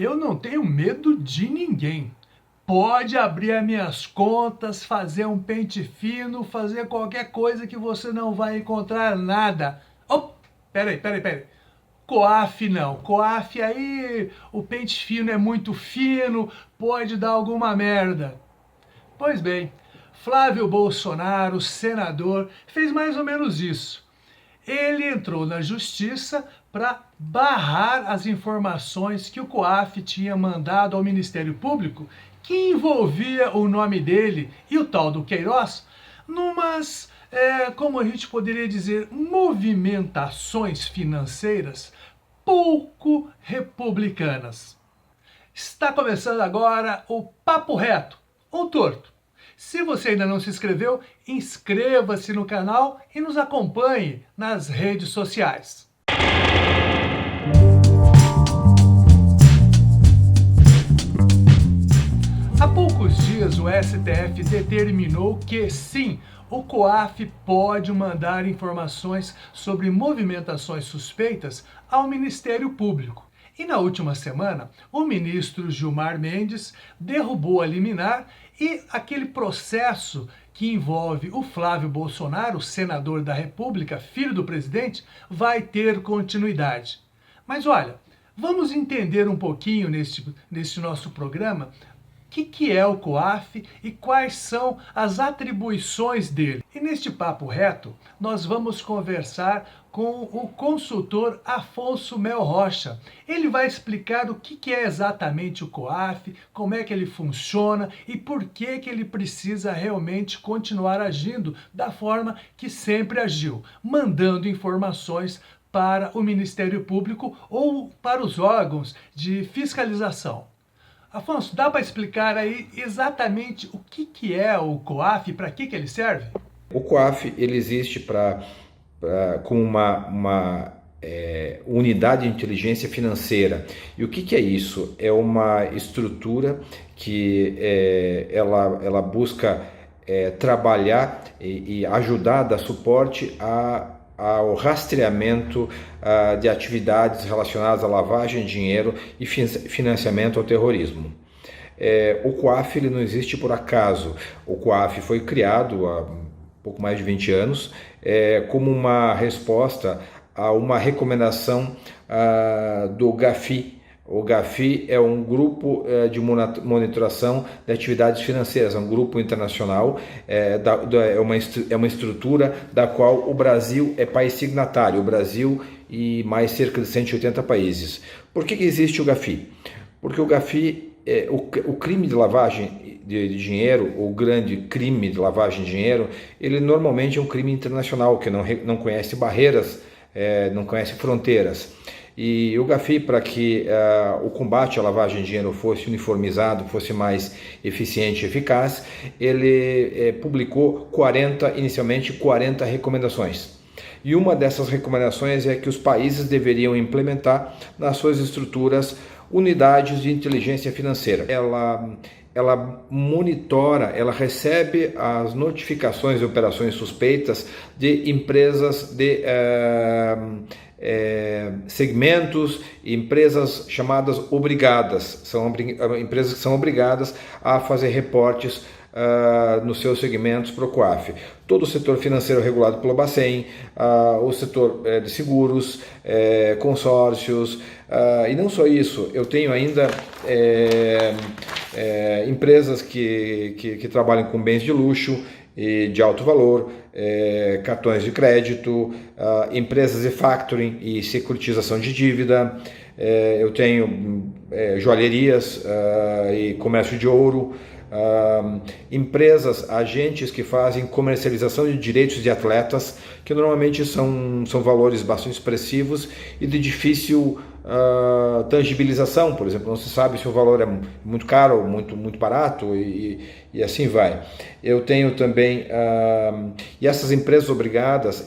Eu não tenho medo de ninguém. Pode abrir as minhas contas, fazer um pente fino, fazer qualquer coisa que você não vai encontrar nada. Oh, peraí. COAF não. COAF aí, o pente fino é muito fino, pode dar alguma merda. Pois bem, Flávio Bolsonaro, senador, fez mais ou menos isso. Ele entrou na justiça para barrar as informações que o COAF tinha mandado ao Ministério Público, que envolvia o nome dele e o tal do Queiroz, numas, como a gente poderia dizer, movimentações financeiras pouco republicanas. Está começando agora o Papo Reto, ou Torto. Se você ainda não se inscreveu, inscreva-se no canal e nos acompanhe nas redes sociais. Há poucos dias o STF determinou que sim, o COAF pode mandar informações sobre movimentações suspeitas ao Ministério Público. E na última semana, o ministro Gilmar Mendes derrubou a liminar e aquele processo que envolve o Flávio Bolsonaro, senador da República, filho do presidente, vai ter continuidade. Mas olha, vamos entender um pouquinho neste nosso programa o que é o COAF e quais são as atribuições dele. E neste papo reto, nós vamos conversar com o consultor Afonso Mel Rocha. Ele vai explicar o que é exatamente o COAF, como é que ele funciona e por que ele precisa realmente continuar agindo da forma que sempre agiu, mandando informações para o Ministério Público ou para os órgãos de fiscalização. Afonso, dá para explicar aí exatamente o que é o COAF e para que ele serve? O COAF ele existe como uma unidade de inteligência financeira. E o que é isso? É uma estrutura que ela busca trabalhar e ajudar, dar suporte ao rastreamento de atividades relacionadas à lavagem de dinheiro e financiamento ao terrorismo. O COAF ele não existe por acaso. O COAF foi criado há pouco mais de 20 anos como uma resposta a uma recomendação do GAFI. O GAFI é um grupo de monitoração de atividades financeiras, é um grupo internacional, é uma estrutura da qual o Brasil é país signatário, o Brasil e mais cerca de 180 países. Por que existe o GAFI? Porque o GAFI, o crime de lavagem de dinheiro, o grande crime de lavagem de dinheiro, ele normalmente é um crime internacional, que não conhece barreiras, não conhece fronteiras. E o GAFI, para que o combate à lavagem de dinheiro fosse uniformizado, fosse mais eficiente e eficaz, ele publicou inicialmente 40 recomendações. E uma dessas recomendações é que os países deveriam implementar nas suas estruturas unidades de inteligência financeira. Ela monitora, ela recebe as notificações de operações suspeitas de empresas de segmentos, empresas chamadas obrigadas, são empresas que são obrigadas a fazer reportes nos seus segmentos para o COAF. Todo o setor financeiro regulado pelo Bacen, o setor de seguros, consórcios, e não só isso, eu tenho ainda empresas que trabalham com bens de luxo e de alto valor, cartões de crédito, empresas de factoring e securitização de dívida, eu tenho joalherias e comércio de ouro, empresas, agentes que fazem comercialização de direitos de atletas, que normalmente são valores bastante expressivos e de difícil tangibilização. Por exemplo, não se sabe se o valor é muito caro ou muito barato e assim vai. Eu tenho também, e essas empresas obrigadas,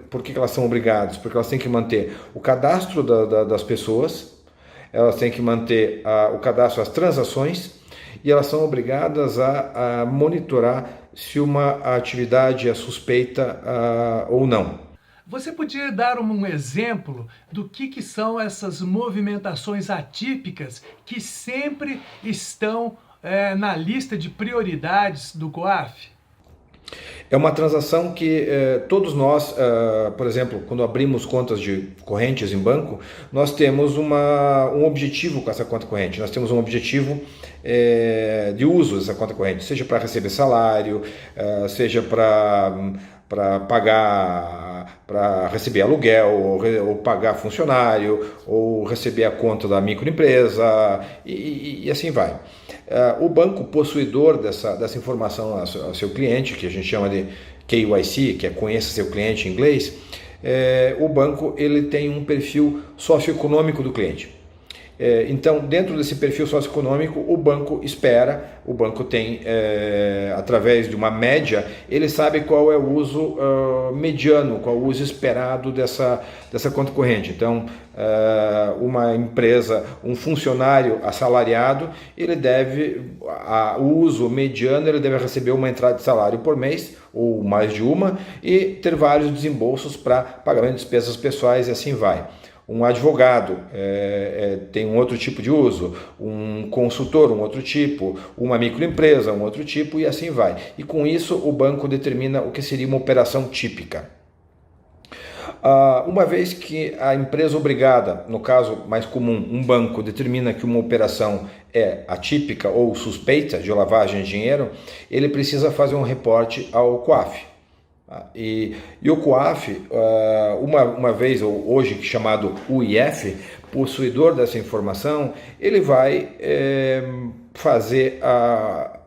por que elas são obrigadas? Porque elas têm que manter o cadastro das pessoas, elas têm que manter o cadastro das transações, e elas são obrigadas a monitorar se uma atividade é suspeita ou não. Você podia dar um exemplo do que são essas movimentações atípicas que sempre estão na lista de prioridades do COAF? É uma transação que todos nós, por exemplo, quando abrimos contas de correntes em banco, nós temos um objetivo com essa conta corrente. Nós temos um objetivo de uso dessa conta corrente, seja para receber salário, seja para pagar, para receber aluguel, ou pagar funcionário, ou receber a conta da microempresa, e assim vai. O banco possuidor dessa informação ao seu cliente, que a gente chama de KYC, que é conheça seu cliente em inglês, o banco ele tem um perfil socioeconômico do cliente. Então, dentro desse perfil socioeconômico, o banco tem, através de uma média, ele sabe qual é o uso mediano, qual é o uso esperado dessa conta corrente. Então, uma empresa, um funcionário assalariado, o uso mediano, ele deve receber uma entrada de salário por mês, ou mais de uma, e ter vários desembolsos para pagamento de despesas pessoais e assim vai. Um advogado tem um outro tipo de uso, um consultor, um outro tipo, uma microempresa, um outro tipo, e assim vai. E com isso o banco determina o que seria uma operação típica. Uma vez que a empresa obrigada, no caso mais comum, um banco determina que uma operação é atípica ou suspeita de lavagem de dinheiro, ele precisa fazer um reporte ao COAF. E o COAF, uma vez, ou hoje chamado UIF, possuidor dessa informação, ele vai fazer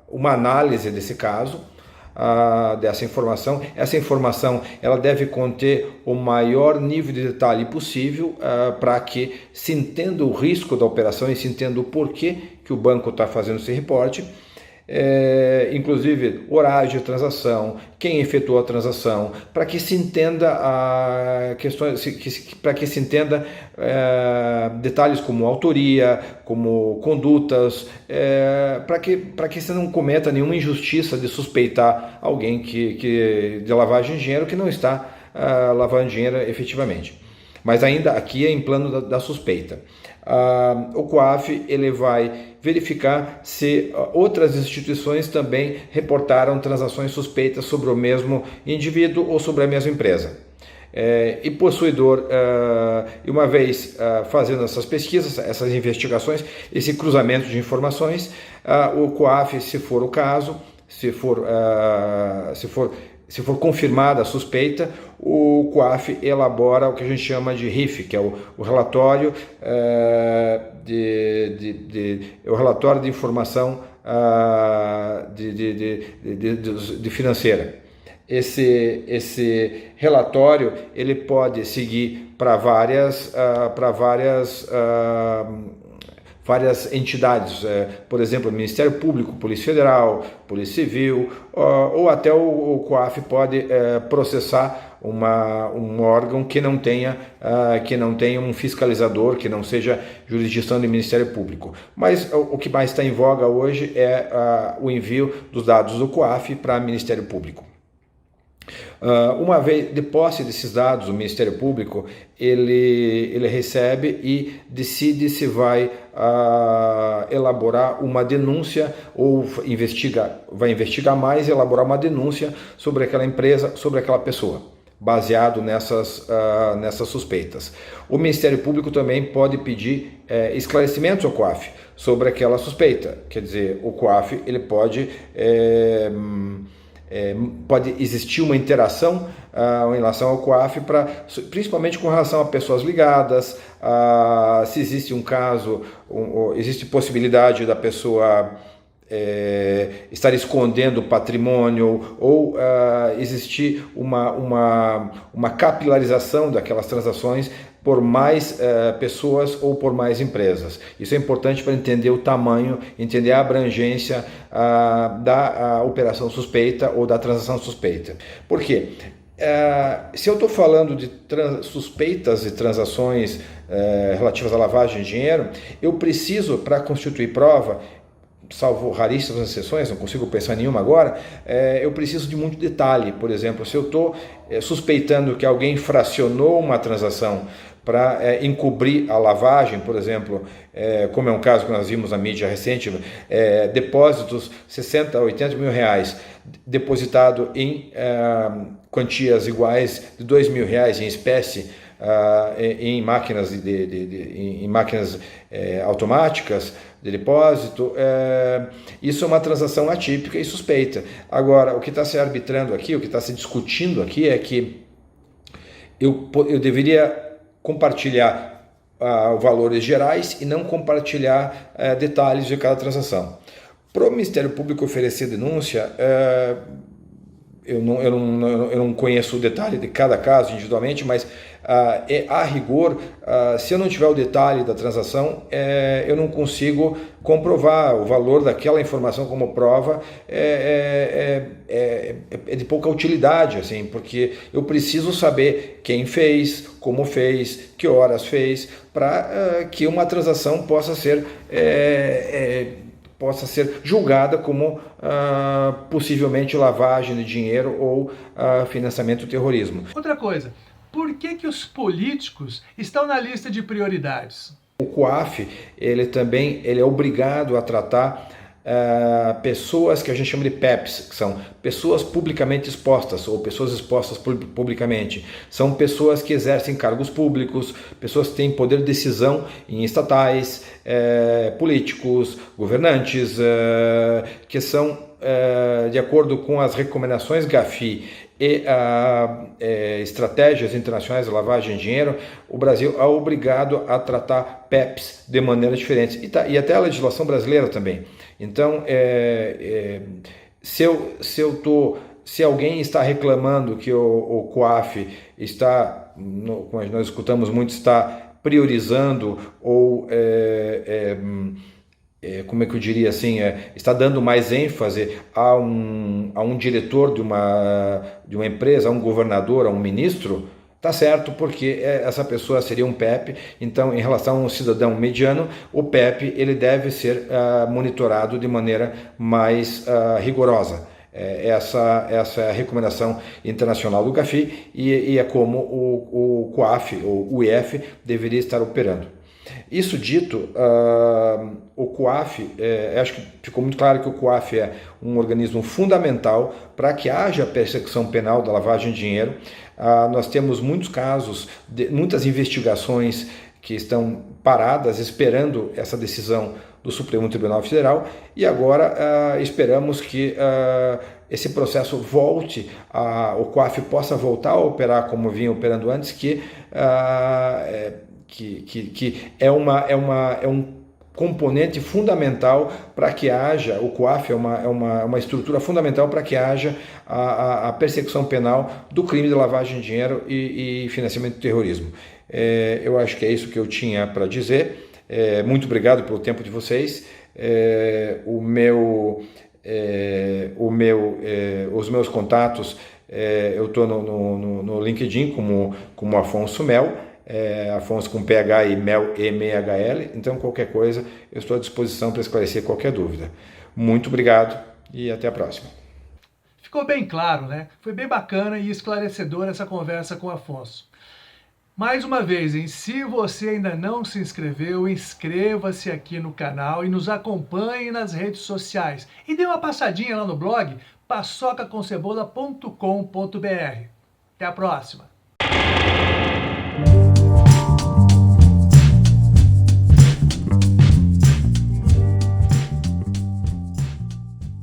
uma análise desse caso, dessa informação. Essa informação ela deve conter o maior nível de detalhe possível para que se entenda o risco da operação e se entenda o porquê que o banco está fazendo esse reporte. Inclusive horário de transação, quem efetuou a transação, para que se entenda detalhes como autoria, como condutas, para que você não cometa nenhuma injustiça de suspeitar alguém de lavagem de dinheiro que não está lavando dinheiro efetivamente. Mas ainda aqui é em plano da suspeita. O COAF ele vai verificar se outras instituições também reportaram transações suspeitas sobre o mesmo indivíduo ou sobre a mesma empresa. E possuidor, uma vez fazendo essas pesquisas, essas investigações, esse cruzamento de informações, o COAF, se for o caso, se for confirmada a suspeita, o COAF elabora o que a gente chama de RIF, que é o relatório o relatório de informação de financeira. Esse relatório ele pode seguir para várias entidades, por exemplo, Ministério Público, Polícia Federal, Polícia Civil, ou até o COAF pode processar um órgão que não tenha um fiscalizador, que não seja jurisdição do Ministério Público. Mas o que mais está em voga hoje é o envio dos dados do COAF para o Ministério Público. Uma vez de posse desses dados, o Ministério Público ele recebe e decide se vai elaborar uma denúncia ou vai investigar mais e elaborar uma denúncia sobre aquela empresa, sobre aquela pessoa, baseado nessas suspeitas. O Ministério Público também pode pedir esclarecimentos ao COAF sobre aquela suspeita. Quer dizer, o COAF ele pode existir uma interação em relação ao COAF, principalmente com relação a pessoas ligadas, se existe um caso, existe possibilidade da pessoa estar escondendo patrimônio ou existir uma capilarização daquelas transações por mais pessoas ou por mais empresas. Isso é importante para entender o tamanho, entender a abrangência da operação suspeita ou da transação suspeita. Por quê? Se eu estou falando de suspeitas e transações relativas à lavagem de dinheiro, eu preciso, para constituir prova, salvo raríssimas exceções, não consigo pensar em nenhuma agora, eu preciso de muito detalhe. Por exemplo, se eu estou suspeitando que alguém fracionou uma transação para encobrir a lavagem, por exemplo, como é um caso que nós vimos na mídia recente, depósitos 60 a 80 mil reais depositado em quantias iguais de 2 mil reais em espécie, em máquinas, em máquinas automáticas de depósito, isso é uma transação atípica e suspeita. Agora, o que está se arbitrando aqui, o que está se discutindo aqui é que eu deveria compartilhar valores gerais e não compartilhar detalhes de cada transação. Para o Ministério Público oferecer denúncia, eu não conheço o detalhe de cada caso individualmente, mas a rigor, se eu não tiver o detalhe da transação, eu não consigo comprovar o valor daquela informação como prova. É de pouca utilidade, assim, porque eu preciso saber quem fez, como fez, que horas fez, para que uma transação possa ser julgada como possivelmente lavagem de dinheiro ou financiamento do terrorismo. Outra coisa, por que os políticos estão na lista de prioridades? O COAF, ele é obrigado a tratar pessoas que a gente chama de PEPs, que são pessoas publicamente expostas ou pessoas expostas publicamente. São pessoas que exercem cargos públicos, pessoas que têm poder de decisão em estatais, políticos, governantes, que são, de acordo com as recomendações GAFI e estratégias internacionais de lavagem de dinheiro, o Brasil é obrigado a tratar PEPs de maneira diferente, e até a legislação brasileira também. Então, se alguém está reclamando que o COAF está, como nós escutamos muito, está priorizando ou como é que eu diria assim, está dando mais ênfase a um diretor de uma empresa, a um governador, a um ministro, tá certo, porque essa pessoa seria um PEP. Então, em relação a um cidadão mediano, o PEP ele deve ser monitorado de maneira mais rigorosa. Essa é a recomendação internacional do GAFI e é como o COAF, ou o IF, deveria estar operando. Isso dito, o COAF, acho que ficou muito claro que o COAF é um organismo fundamental para que haja persecução penal da lavagem de dinheiro. Nós temos muitos casos, muitas investigações que estão paradas esperando essa decisão do Supremo Tribunal Federal, e agora esperamos que esse processo volte, o COAF possa voltar a operar como vinha operando antes, que é um componente fundamental para que haja, o COAF é uma estrutura fundamental para que haja a persecução penal do crime de lavagem de dinheiro e financiamento do terrorismo. Eu acho que é isso que eu tinha para dizer. Muito obrigado pelo tempo de vocês. Os meus contatos, eu estou no LinkedIn como Afonso Mel, Afonso com PH e Mel E-M-E-H-L. Então, qualquer coisa, eu estou à disposição para esclarecer qualquer dúvida. Muito obrigado e até a próxima. Ficou bem claro, né? Foi bem bacana e esclarecedora essa conversa com o Afonso. Mais uma vez, se você ainda não se inscreveu, inscreva-se aqui no canal e nos acompanhe nas redes sociais. E dê uma passadinha lá no blog paçocaconcebola.com.br. Até a próxima!